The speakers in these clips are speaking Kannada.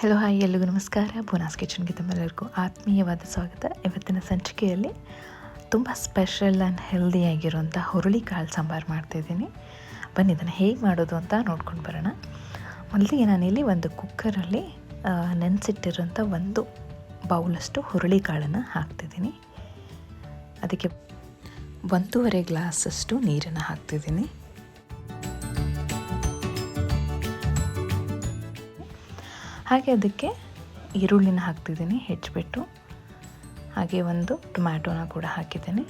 ಹಲೋ ಹಾಯ್ ಎಲ್ಲಿಗೂ ನಮಸ್ಕಾರ. ಬೋನಾಸ್ ಕಿಚನ್ಗೆ ತಮ್ಮೆಲ್ಲರಿಗೂ ಆತ್ಮೀಯವಾದ ಸ್ವಾಗತ. ಇವತ್ತಿನ ಸಂಚಿಕೆಯಲ್ಲಿ ತುಂಬ ಸ್ಪೆಷಲ್ ಆ್ಯಂಡ್ ಹೆಲ್ದಿಯಾಗಿರುವಂಥ ಹುರುಳಿಕಾಳು ಸಾಂಬಾರು ಮಾಡ್ತಾಯಿದ್ದೀನಿ. ಬನ್ನಿ ಇದನ್ನು ಹೇಗೆ ಮಾಡೋದು ಅಂತ ನೋಡ್ಕೊಂಡು ಬರೋಣ. ಮೊದಲಿಗೆ ನಾನಿಲ್ಲಿ ಒಂದು ಕುಕ್ಕರಲ್ಲಿ ನೆನೆಸಿಟ್ಟಿರೋಂಥ ಒಂದು ಬೌಲಷ್ಟು ಹುರುಳಿಕಾಳನ್ನು ಹಾಕ್ತಿದ್ದೀನಿ. ಅದಕ್ಕೆ 1.5 ಗ್ಲಾಸಷ್ಟು ನೀರನ್ನು ಹಾಕ್ತಿದ್ದೀನಿ. ಹಾಗೆ ಅದಕ್ಕೆ ಈರುಳ್ಳಿನ ಹಾಕ್ತಿದ್ದೀನಿ ಹೆಚ್ಚಿಬಿಟ್ಟು. ಹಾಗೆ ಒಂದು ಟೊಮ್ಯಾಟೋನ ಕೂಡ ಹಾಕಿದ್ದೀನಿ.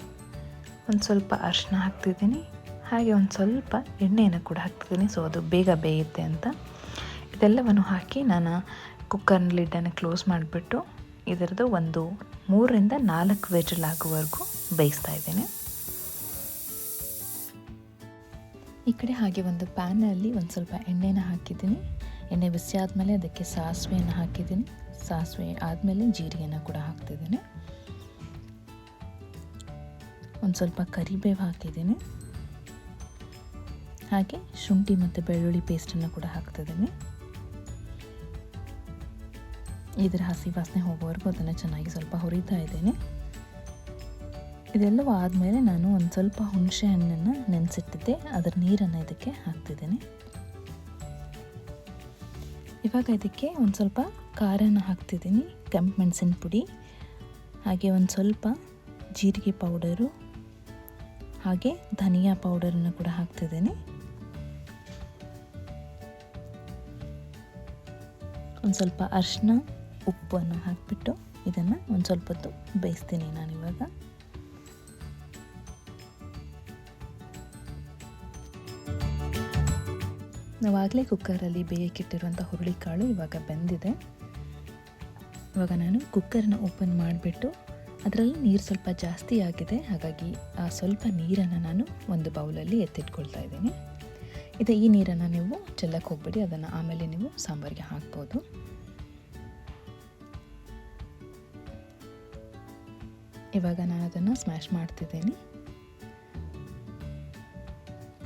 ಒಂದು ಸ್ವಲ್ಪ ಅರಿಶಿನ ಹಾಕ್ತಿದ್ದೀನಿ. ಹಾಗೆ ಒಂದು ಸ್ವಲ್ಪ ಎಣ್ಣೆಯನ್ನು ಕೂಡ ಹಾಕ್ತಿದ್ದೀನಿ, ಸೊ ಅದು ಬೇಗ ಬೇಯುತ್ತೆ ಅಂತ. ಇದೆಲ್ಲವನ್ನು ಹಾಕಿ ನಾನು ಕುಕ್ಕರ್ನ ಲಿಡ್ಡನ್ನು ಕ್ಲೋಸ್ ಮಾಡಿಬಿಟ್ಟು ಇದರದ್ದು ಒಂದು 3ರಿಂದ 4 ವಿಜಿಲ್ ಆಗುವವರೆಗೂ ಬೇಯಿಸ್ತಾ ಇದ್ದೀನಿ. ಈ ಕಡೆ ಹಾಗೆ ಒಂದು ಪ್ಯಾನಲ್ಲಿ ಒಂದು ಸ್ವಲ್ಪ ಎಣ್ಣೆನ ಹಾಕಿದ್ದೀನಿ. ಎಣ್ಣೆ ಬಿಸಿ ಆದಮೇಲೆ ಅದಕ್ಕೆ ಸಾಸಿವೆಯನ್ನು ಹಾಕಿದ್ದೀನಿ. ಸಾಸಿವೆ ಆದಮೇಲೆ ಜೀರಿಗೆಯನ್ನು ಕೂಡ ಹಾಕ್ತಿದ್ದೀನಿ. ಒಂದು ಸ್ವಲ್ಪ ಕರಿಬೇವು ಹಾಕಿದ್ದೀನಿ. ಹಾಗೆ ಶುಂಠಿ ಮತ್ತು ಬೆಳ್ಳುಳ್ಳಿ ಪೇಸ್ಟನ್ನು ಕೂಡ ಹಾಕ್ತಿದ್ದೀನಿ. ಇದರ ಹಸಿ ವಾಸನೆ ಹೋಗೋವರೆಗೂ ಅದನ್ನು ಚೆನ್ನಾಗಿ ಸ್ವಲ್ಪ ಹುರಿತಾ ಇದ್ದೀನಿ. ಇದೆಲ್ಲವೂ ಆದಮೇಲೆ ನಾನು ಒಂದು ಸ್ವಲ್ಪ ಹುಣಸೆ ಹಣ್ಣನ್ನು ನೆನೆಸಿಟ್ಟಿದ್ದೆ, ಅದರ ನೀರನ್ನು ಇದಕ್ಕೆ ಹಾಕ್ತಿದ್ದೀನಿ. ಇವಾಗ ಇದಕ್ಕೆ ಒಂದು ಸ್ವಲ್ಪ ಖಾರನ ಹಾಕ್ತಿದ್ದೀನಿ, ಕೆಂಪು ಮೆಣಸಿನ ಪುಡಿ, ಹಾಗೆ ಒಂದು ಸ್ವಲ್ಪ ಜೀರಿಗೆ ಪೌಡರು, ಹಾಗೆ ಧನಿಯಾ ಪೌಡರನ್ನು ಕೂಡ ಹಾಕ್ತಿದ್ದೀನಿ. ಒಂದು ಸ್ವಲ್ಪ ಅರಿಶಿನ, ಉಪ್ಪನ್ನು ಹಾಕಿಬಿಟ್ಟು ಇದನ್ನು ಒಂದು ಸ್ವಲ್ಪ ಹೊತ್ತು ಬೇಯಿಸ್ತೀನಿ ನಾನಿವಾಗ. ನಾವಾಗಲೇ ಕುಕ್ಕರಲ್ಲಿ ಬೇಯಕ್ಕಿಟ್ಟಿರುವಂಥ ಹುರುಳಿಕಾಳು ಇವಾಗ ಬೆಂದಿದೆ. ಇವಾಗ ನಾನು ಕುಕ್ಕರ್ನ ಓಪನ್ ಮಾಡಿಬಿಟ್ಟು ಅದರಲ್ಲಿ ನೀರು ಸ್ವಲ್ಪ ಜಾಸ್ತಿ ಆಗಿದೆ, ಹಾಗಾಗಿ ಆ ಸ್ವಲ್ಪ ನೀರನ್ನು ನಾನು ಒಂದು ಬೌಲಲ್ಲಿ ಎತ್ತಿಟ್ಕೊಳ್ತಾ ಇದ್ದೀನಿ. ಈ ನೀರನ್ನು ನೀವು ಚೆಲ್ಲಕ್ಕೆ ಹೋಗ್ಬೇಡಿ, ಅದನ್ನು ಆಮೇಲೆ ನೀವು ಸಾಂಬಾರಿಗೆ ಹಾಕ್ಬೋದು. ಇವಾಗ ನಾನು ಅದನ್ನು ಸ್ಮ್ಯಾಶ್ ಮಾಡ್ತಿದ್ದೀನಿ.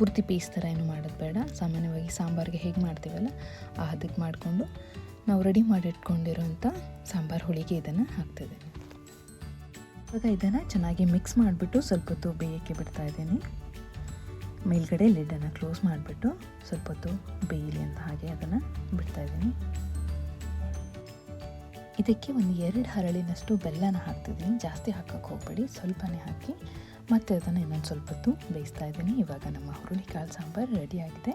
ಪೂರ್ತಿ ಪೀಸ್ ಥರ ಏನು ಮಾಡೋದು ಬೇಡ. ಸಾಮಾನ್ಯವಾಗಿ ಸಾಂಬಾರಿಗೆ ಹೇಗೆ ಮಾಡ್ತೀವಲ್ಲ ಅದಕ್ಕೆ ಮಾಡಿಕೊಂಡು ನಾವು ರೆಡಿ ಮಾಡಿಟ್ಕೊಂಡಿರೋಂಥ ಸಾಂಬಾರು ಹುಳಿಗೆ ಇದನ್ನು ಹಾಕ್ತಿದ್ದೀನಿ. ಇವಾಗ ಇದನ್ನು ಚೆನ್ನಾಗಿ ಮಿಕ್ಸ್ ಮಾಡಿಬಿಟ್ಟು ಸ್ವಲ್ಪ ಹೊತ್ತು ಬೇಯಕ್ಕೆ ಬಿಡ್ತಾ ಇದ್ದೀನಿ. ಮೇಲ್ಗಡೆ ಲಿಡ್ಡನ್ನು ಕ್ಲೋಸ್ ಮಾಡಿಬಿಟ್ಟು ಸ್ವಲ್ಪ ಹೊತ್ತು ಬೇಯಲಿ ಅಂತ ಹಾಗೆ ಅದನ್ನು ಬಿಡ್ತಾ ಇದ್ದೀನಿ. ಇದಕ್ಕೆ ಒಂದು 2 ಹರಳಿನಷ್ಟು ಬೆಲ್ಲನ ಹಾಕ್ತಿದ್ದೀನಿ. ಜಾಸ್ತಿ ಹಾಕೋಕ್ಕೆ ಹೋಗಬೇಡಿ, ಸ್ವಲ್ಪನೇ ಹಾಕಿ ಮತ್ತು ಅದನ್ನು ಇನ್ನೊಂದು ಸ್ವಲ್ಪ ಹೊತ್ತು ಬೇಯಿಸ್ತಾ ಇದ್ದೀನಿ. ಇವಾಗ ನಮ್ಮ ಹುರುಳಿಕಾಳು ಸಾಂಬಾರು ರೆಡಿಯಾಗಿದೆ.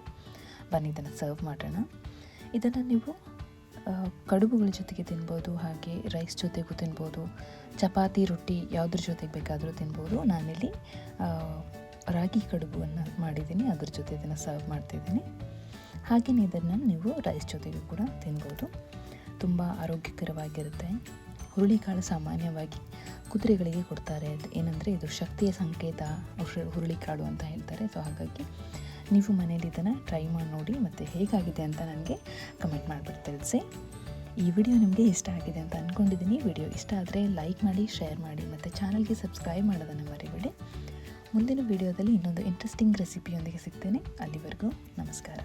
ಬನ್ನಿ ಇದನ್ನು ಸರ್ವ್ ಮಾಡೋಣ. ಇದನ್ನು ನೀವು ಕಡುಬುಗಳ ಜೊತೆಗೆ ತಿನ್ಬೋದು, ಹಾಗೆ ರೈಸ್ ಜೊತೆಗೂ ತಿನ್ಬೋದು, ಚಪಾತಿ ರೊಟ್ಟಿ ಯಾವುದ್ರ ಜೊತೆಗೆ ಬೇಕಾದರೂ ತಿನ್ಬೋದು. ನಾನಿಲ್ಲಿ ರಾಗಿ ಕಡುಬುವನ್ನು ಮಾಡಿದ್ದೀನಿ, ಅದ್ರ ಜೊತೆ ಇದನ್ನು ಸರ್ವ್ ಮಾಡ್ತಿದ್ದೀನಿ. ಹಾಗೆಯೇ ಇದನ್ನು ನೀವು ರೈಸ್ ಜೊತೆಗೂ ಕೂಡ ತಿನ್ಬೋದು. ತುಂಬ ಆರೋಗ್ಯಕರವಾಗಿರುತ್ತೆ. ಹುರುಳಿಕಾಳು ಸಾಮಾನ್ಯವಾಗಿ ಕುದುರೆಗಳಿಗೆ ಕೊಡ್ತಾರೆ. ಏನಂದರೆ ಇದು ಶಕ್ತಿಯ ಸಂಕೇತ ಹುರುಳಿಕಾಳು ಅಂತ ಹೇಳ್ತಾರೆ. ಸೊ ಹಾಗಾಗಿ ನೀವು ಮನೇಲಿ ಇದನ್ನು ಟ್ರೈ ಮಾಡಿ ನೋಡಿ ಮತ್ತು ಹೇಗಾಗಿದೆ ಅಂತ ನನಗೆ ಕಮೆಂಟ್ ಮಾಡಿಬಿಟ್ಟು ತಿಳಿಸಿ. ಈ ವಿಡಿಯೋ ನಿಮಗೆ ಇಷ್ಟ ಆಗಿದೆ ಅಂತ ಅಂದ್ಕೊಂಡಿದ್ದೀನಿ. ವಿಡಿಯೋ ಇಷ್ಟ ಆದರೆ ಲೈಕ್ ಮಾಡಿ, ಶೇರ್ ಮಾಡಿ ಮತ್ತು ಚಾನಲ್ಗೆ ಸಬ್ಸ್ಕ್ರೈಬ್ ಮಾಡೋದನ್ನು ಮರಿಬೇಡಿ. ಮುಂದಿನ ವಿಡಿಯೋದಲ್ಲಿ ಇನ್ನೊಂದು ಇಂಟ್ರೆಸ್ಟಿಂಗ್ ರೆಸಿಪಿಯೊಂದಿಗೆ ಸಿಗ್ತೇನೆ. ಅಲ್ಲಿವರೆಗೂ ನಮಸ್ಕಾರ.